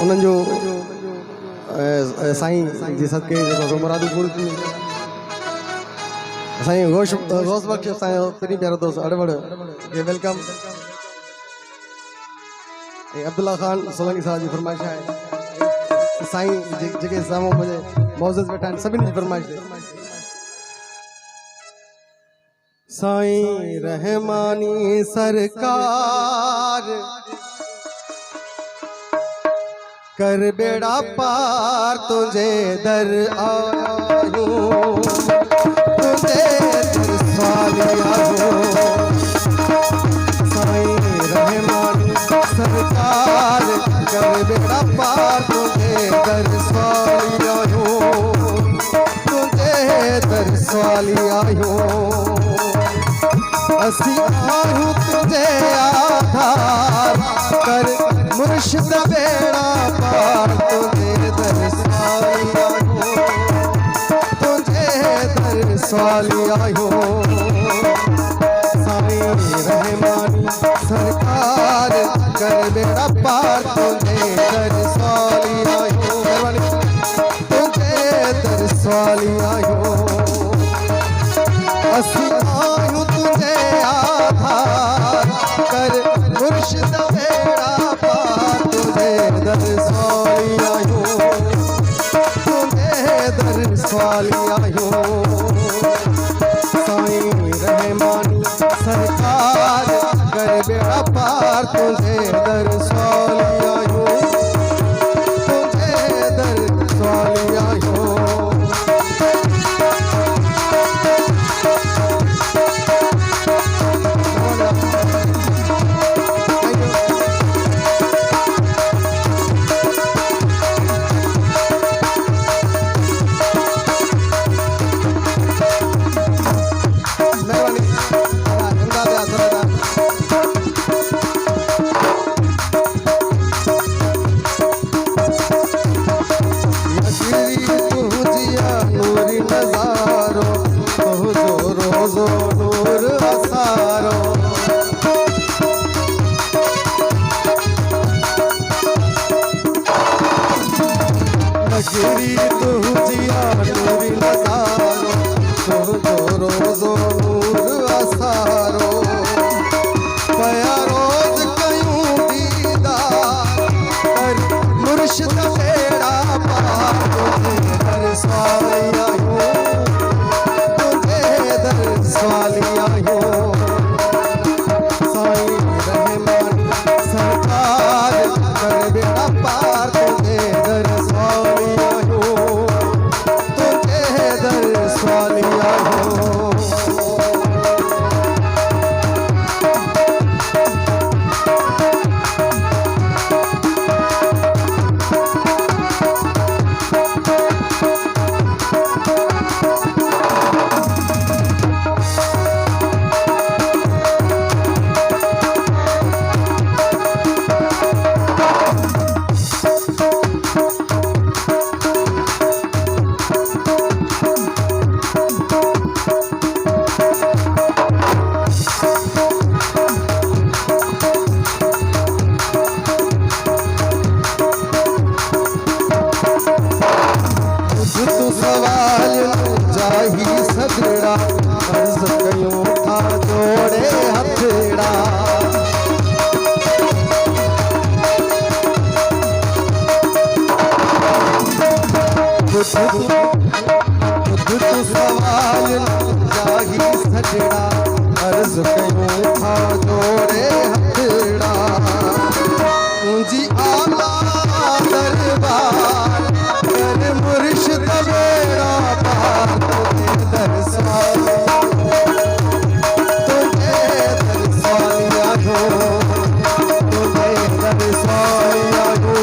उन्हनि जो साईं जे सदके जेको मुरादूं पूरी थी साईं गौस बख्श असांजो पहिरीं प्यारो दोस्त अड़वड़ खे वेलकम। अब्दुल्ला खान सोलंकी साहब जी फरमाइश है साईं जेके साम्हूं मुंहिंजे मौजूद वेठा आहिनि सभिनी जी फरमाइश है साईं रहमानी सरकार कर बेड़ा पार तुझे दर आयूं तुझे दर स्वालिया हो साईं रहमानी सरकार कर बेड़ा पार तुझे दर स्वालिया हो तुझे दर स्वालिया हो असी आयूं तुझे आधार कर मुर्शिद बेड़ा पार तुझे दर स्वालिया हो तुझे दर स्वालिया हो साईं रहमानी सरकार कर बेड़ा पार तुझे दर स्वालिया हो तुझे दर स्वालिया हो असी आयूं तुझे आधार कर मुर्शिद बेड़ा पार तुझे दर स्वालिया हो तुझे दर स्वालिया हो साईं रहमानी सरकार कर बेड़ा पार तुझे दर स्वालिया हो तुझे दर स्वालिया हो गिरी तुझिया नूरी नजारो तुझो रोजो नूर असारो पया रोज कयूं दीदार कर मुर्शिद बेड़ा पार तुझे दर स्वालिया हो तुझे दर स्वालिया हो साईं रहमानी सरकार कर बेड़ा पार तुझे दर स्वालिया स्वालिया हो सदड़ा अर्ज कयूं था जोड़े हथड़ा बुध तू सवाल जाही सदड़ा अर्ज कयूं था जोड़े हथड़ा तुझी आला दरबार कर मुर्शिद बेड़ा पार तुझे दर स्वालिया हो तुझे दर स्वालिया हो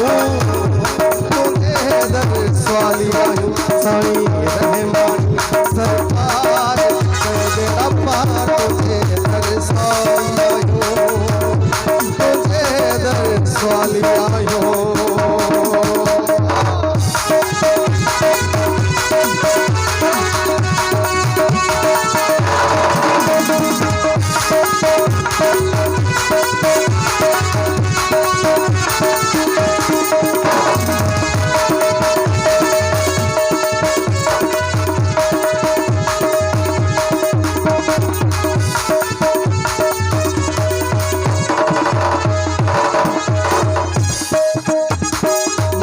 तुझे दर स्वालिया हो साईं रहमानी सरकार कर बेड़ा पार तुझे दर स्वालिया हो तुझे दर स्वालिया हो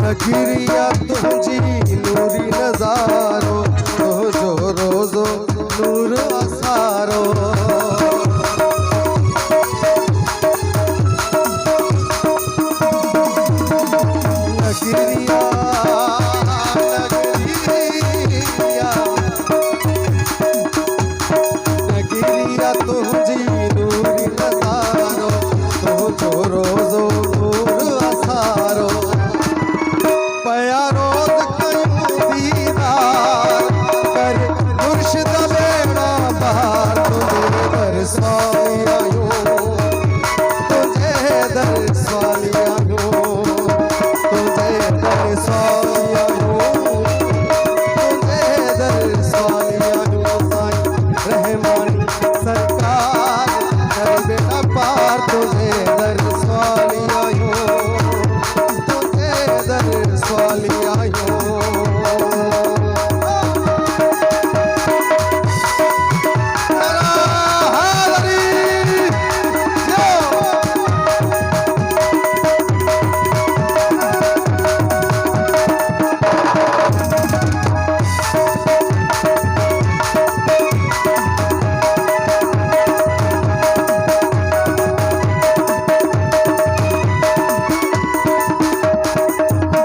नगरिया तुझी नूरी नजारो जो रोजो नूर असारो नगरिया नगरिया तुझी नूरी नजारो जो रोजो नूर असारो पया रोज कयूं दीदार कर मुर्शिद बेड़ा बार तुझे दर स्वामी आयूं तुझे दर स्वामी आयूं तुझे दर स्वामी आयूं तुझे दर स्वामी आयूं साईं रहमान सरकार कर बेड़ा पार तुझे दर स्वामी आयूं तुझे दर स्वामी आयूं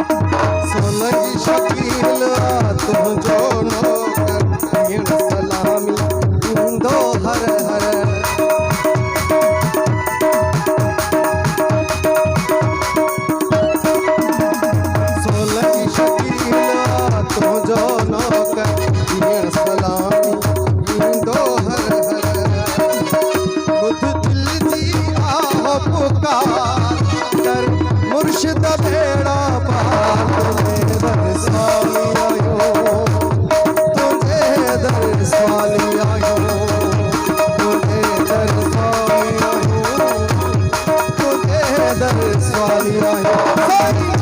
सोलंगी शकील तुझो नौकर हीण सलामी इंदो हर हर सोलंगी शकील तुझो नौकर हीण सलामी इंदो हर हर बुध दिल जी आह पुकार कर मुर्शिद बेड़ा पार तुझे दर स्वामी आयो तुझे दर स्वामी आयो तुझे दर स्वामी आयो तुझे दर स्वामी आयो